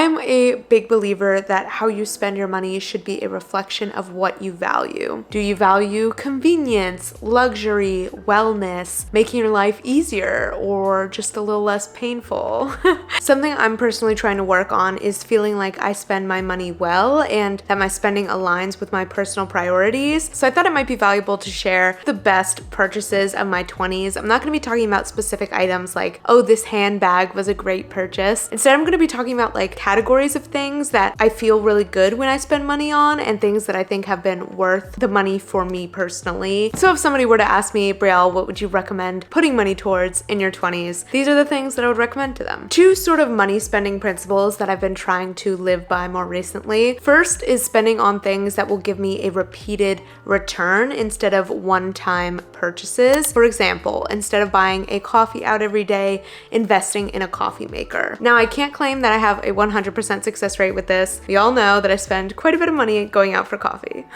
I'm a big believer that how you spend your money should be a reflection of what you value. Do you value convenience, luxury, wellness, making your life easier, or just a little less painful? Something I'm personally trying to work on is feeling like I spend my money well and that my spending aligns with my personal priorities. So I thought it might be valuable to share the best purchases of my 20s. I'm not going to be talking about specific items like, oh, this handbag was a great purchase. Instead, I'm going to be talking about like categories of things that I feel really good when I spend money on and things that I think have been worth the money for me personally. So if somebody were to ask me, Brielle, what would you recommend putting money towards in your 20s? These are the things that I would recommend to them. Two sort of money spending principles that I've been trying to live by more recently. First is spending on things that will give me a repeated return instead of one-time purchases. For example, instead of buying a coffee out every day, investing in a coffee maker. Now, I can't claim that I have a 100% success rate with this. We all know that I spend quite a bit of money going out for coffee.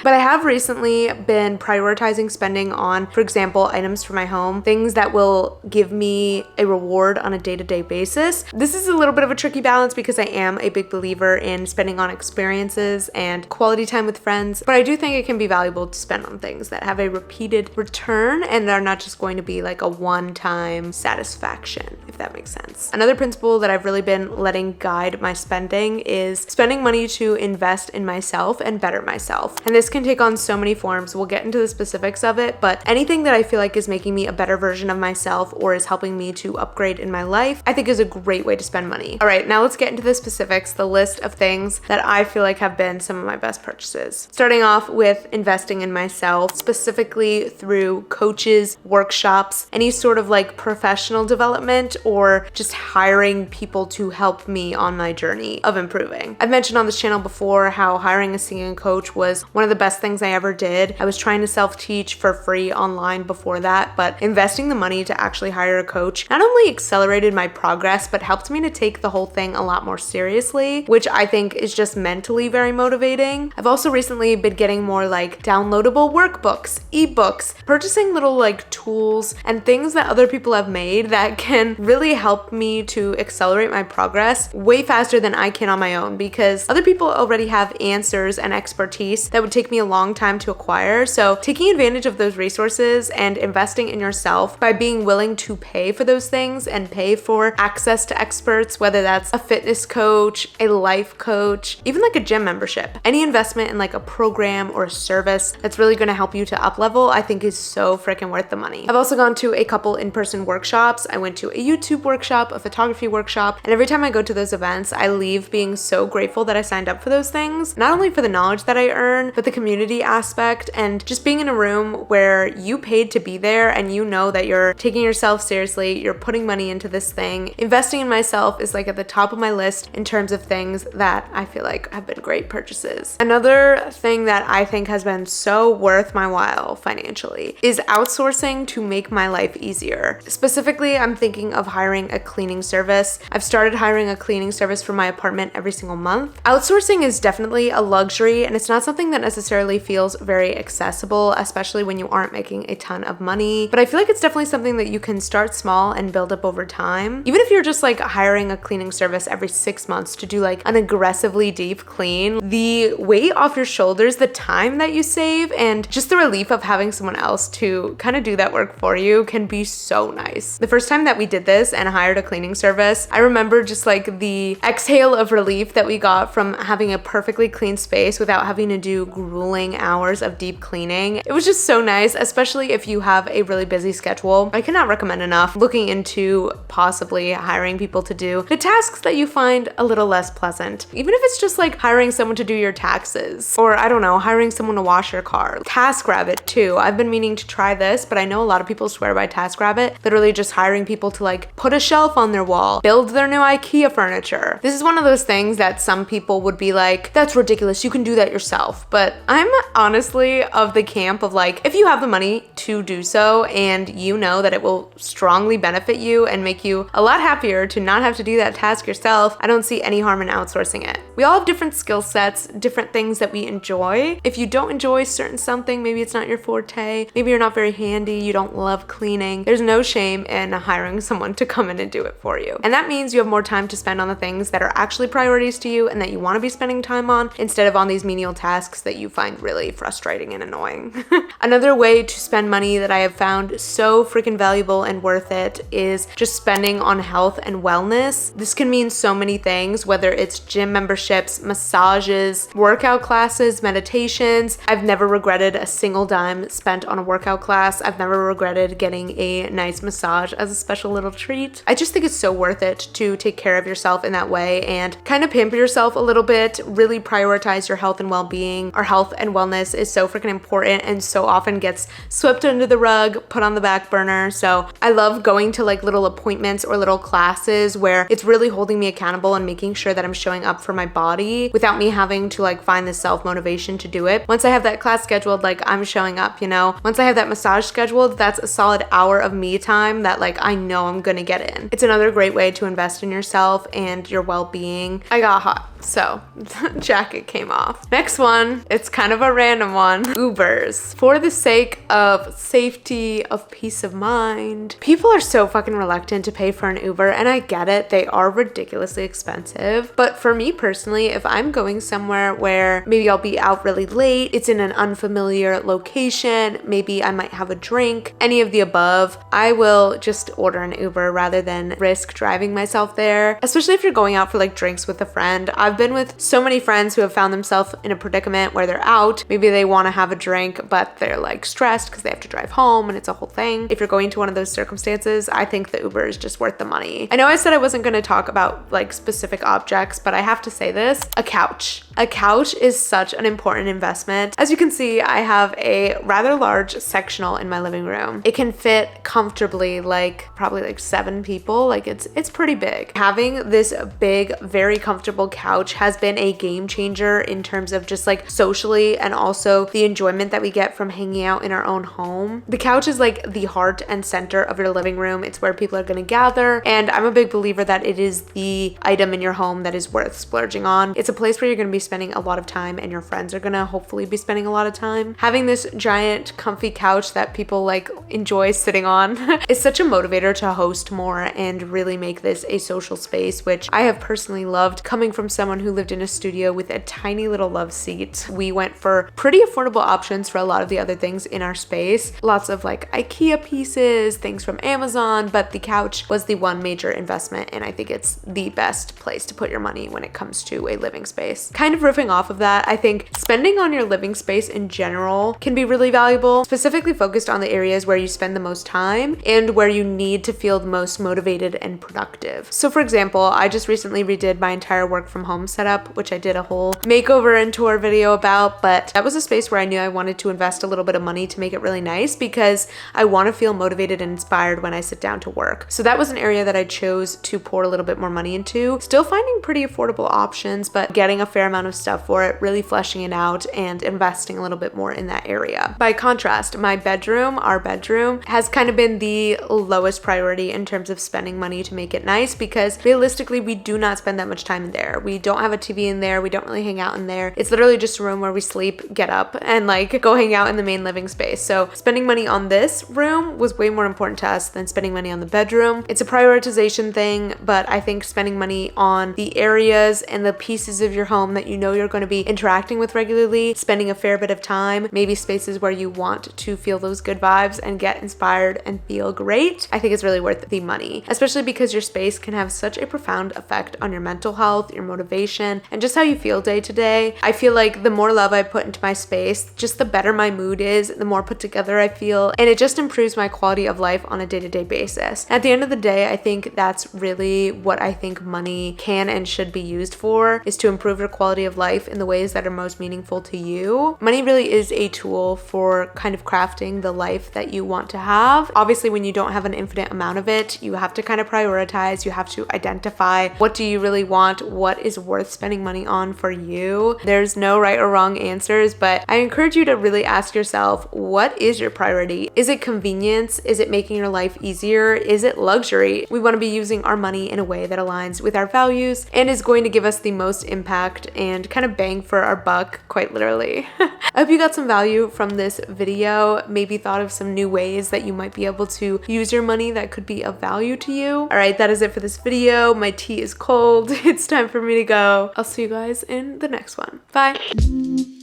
But I have recently been prioritizing spending on, for example, items for my home, things that will give me a reward on a day-to-day basis. This is a little bit of a tricky balance because I am a big believer in spending on experiences and quality time with friends, but I do think it can be valuable to spend on things that have a repeated return and are not just going to be like a one-time satisfaction, if that makes sense. Another principle that I've really been letting guide my spending is spending money to invest in myself and better myself. And this can take on so many forms. We'll get into the specifics of it, but anything that I feel like is making me a better version of myself or is helping me to upgrade in my life, I think is a great way to spend money. All right, now let's get into the specifics, the list of things that I feel like have been some of my best purchases. Starting off with investing in myself, specifically through coaches, workshops, any sort of like professional development, or just hiring people to help me on my journey of improving. I've mentioned on this channel before how hiring a singing coach was one of the best things I ever did. I was trying to self-teach for free online before that, but investing the money to actually hire a coach not only accelerated my progress, but helped me to take the whole thing a lot more seriously, which I think is just mentally very motivating. I've also recently been getting more like downloadable workbooks, ebooks, purchasing little like tools and things that other people have made that can really help me to accelerate my progress way faster than I can on my own, because other people already have answers and expertise that would take me a long time to acquire. So taking advantage of those resources and investing in yourself by being willing to pay for those things and pay for access to experts, whether that's a fitness coach, a life coach, even like a gym membership. Any investment in like a program or a service that's really going to help you to up level, I think is so freaking worth the money. I've also gone to a couple in-person workshops. I went to a YouTube workshop, a photography workshop, and every time I go to those events, I leave being so grateful that I signed up for those things, not only for the knowledge that I earn, but the community aspect and just being in a room where you paid to be there and you know that you're taking yourself seriously, you're putting money into this thing. Investing in myself is like at the top of my list in terms of things that I feel like have been great purchases. Another thing that I think has been so worth my while financially is outsourcing to make my life easier. Specifically, I'm thinking of hiring a cleaning service. I've started hiring a cleaning service for my apartment every single month. Outsourcing is definitely a luxury and it's not something that necessarily feels very accessible, especially when you aren't making a ton of money. But I feel like it's definitely something that you can start small and build up over time. Even if you're just like hiring a cleaning service every 6 months to do like an aggressively deep clean, the weight off your shoulders, the time that you save, and just the relief of having someone else to kind of do that work for you can be so nice. The first time that we did this and hired a cleaning service, I remember just like the exhale of relief that we got from having a perfectly clean space without having to do grueling hours of deep cleaning. It was just so nice, especially if you have a really busy schedule. I cannot recommend enough looking into possibly hiring people to do the tasks that you find a little less pleasant. Even if it's just like hiring someone to do your taxes, or I don't know, hiring someone to wash your car. TaskRabbit too. I've been meaning to try this, but I know a lot of people swear by TaskRabbit. Literally just hiring people to like put a shelf on their wall, build their new IKEA furniture. This is one of those things that some people would be like, that's ridiculous, you can do that yourself. But I'm honestly of the camp of like, if you have the money to do so and you know that it will strongly benefit you and make you a lot happier to not have to do that task yourself, I don't see any harm in outsourcing it. We all have different skill sets, different things that we enjoy. If you don't enjoy certain something, maybe it's not your forte, maybe you're not very handy, you don't love cleaning, there's no shame in hiring someone to come in and do it for you. And that means you have more time to spend on the the things that are actually priorities to you and that you want to be spending time on instead of on these menial tasks that you find really frustrating and annoying. Another way to spend money that I have found so freaking valuable and worth it is just spending on health and wellness. This can mean so many things, whether it's gym memberships, massages, workout classes, meditations. I've never regretted a single dime spent on a workout class. I've never regretted getting a nice massage as a special little treat. I just think it's so worth it to take care of yourself in that way and kind of pamper yourself a little bit, really prioritize your health and well-being. Our health and wellness is so freaking important and so often gets swept under the rug, put on the back burner. So I love going to like little appointments or little classes where it's really holding me accountable and making sure that I'm showing up for my body without me having to like find the self-motivation to do it. Once I have that class scheduled, like I'm showing up, you know? Once I have that massage scheduled, that's a solid hour of me time that like I know I'm gonna get in. It's another great way to invest in yourself and your well-being. I got hot, so the jacket came off. Next one, it's kind of a random one. Ubers. For the sake of safety, of peace of mind. People are so fucking reluctant to pay for an Uber, and I get it. They are ridiculously expensive. But for me personally, if I'm going somewhere where maybe I'll be out really late, it's in an unfamiliar location, maybe I might have a drink, any of the above, I will just order an Uber rather than risk driving myself there. Especially if you're going out for like drinks with a friend. I've been with so many friends who have found themselves in a predicament where they're out, maybe they want to have a drink, but they're like stressed because they have to drive home and it's a whole thing. If you're going to one of those circumstances, I think the Uber is just worth the money. I know I said I wasn't going to talk about like specific objects, but I have to say this, a couch. A couch is such an important investment. As you can see, I have a rather large sectional in my living room. It can fit comfortably like probably like 7 people. Like it's pretty big. Having this big, very comfortable couch has been a game changer in terms of just like socially and also the enjoyment that we get from hanging out in our own home. The couch is like the heart and center of your living room. It's where people are going to gather, and I'm a big believer that it is the item in your home that is worth splurging on. It's a place where you're going to be spending a lot of time and your friends are going to hopefully be spending a lot of time. Having this giant comfy couch that people like enjoy sitting on is such a motivator to host more and really make this a social space, which I have personally loved. Coming from someone who lived in a studio with a tiny little love seat, we went for pretty affordable options for a lot of the other things in our space. Lots of like IKEA pieces, things from Amazon, but the couch was the one major investment, and I think it's the best place to put your money when it comes to a living space. Kind of riffing off of that, I think spending on your living space in general can be really valuable, specifically focused on the areas where you spend the most time and where you need to feel the most motivated and productive. So for example, I just recently redid my entire work from home setup, which I did a whole makeover and tour video about, but that was a space where I knew I wanted to invest a little bit of money to make it really nice because I want to feel motivated and inspired when I sit down to work. So that was an area that I chose to pour a little bit more money into. Still finding pretty affordable options, but getting a fair amount of stuff for it, really fleshing it out and investing a little bit more in that area. By contrast, my bedroom, our bedroom, has kind of been the lowest priority in terms of spending money to make it nice because realistically, we do not spend that much time in there. We don't have a TV in there. We don't really hang out in there. It's literally just a room where we sleep, get up, and like go hang out in the main living space. So spending money on this room was way more important to us than spending money on the bedroom. It's a prioritization thing, but I think spending money on the areas and the pieces of your home that you know you're going to be interacting with regularly, spending a fair bit of time, maybe spaces where you want to feel those good vibes and get inspired and feel great, I think it's really worth the money, especially because your space can have such a profound effect on your mental health, your motivation, and just how you feel day to day. I feel like the more love I put into my space, just the better my mood is, the more put together I feel, and it just improves my quality of life on a day-to-day basis. At the end of the day, I think that's really what I think money can and should be used for, is to improve your quality of life in the ways that are most meaningful to you. Money really is a tool for kind of crafting the life that you want to have. Obviously, when you don't have an infinite amount of it, you have to kind of prioritize, you have to identify what do you really want, what is worth spending money on for you. There's no right or wrong answers, but I encourage you to really ask yourself, what is your priority? Is it convenience? Is it making your life easier? Is it luxury? We want to be using our money in a way that aligns with our values and is going to give us the most impact and kind of bang for our buck, quite literally. I hope you got some value from this video, maybe thought of some new ways that you might be able to use your money that could be of value to you. All right, that is it for this video. My tea is cold. It's time for me to go. I'll see you guys in the next one. Bye.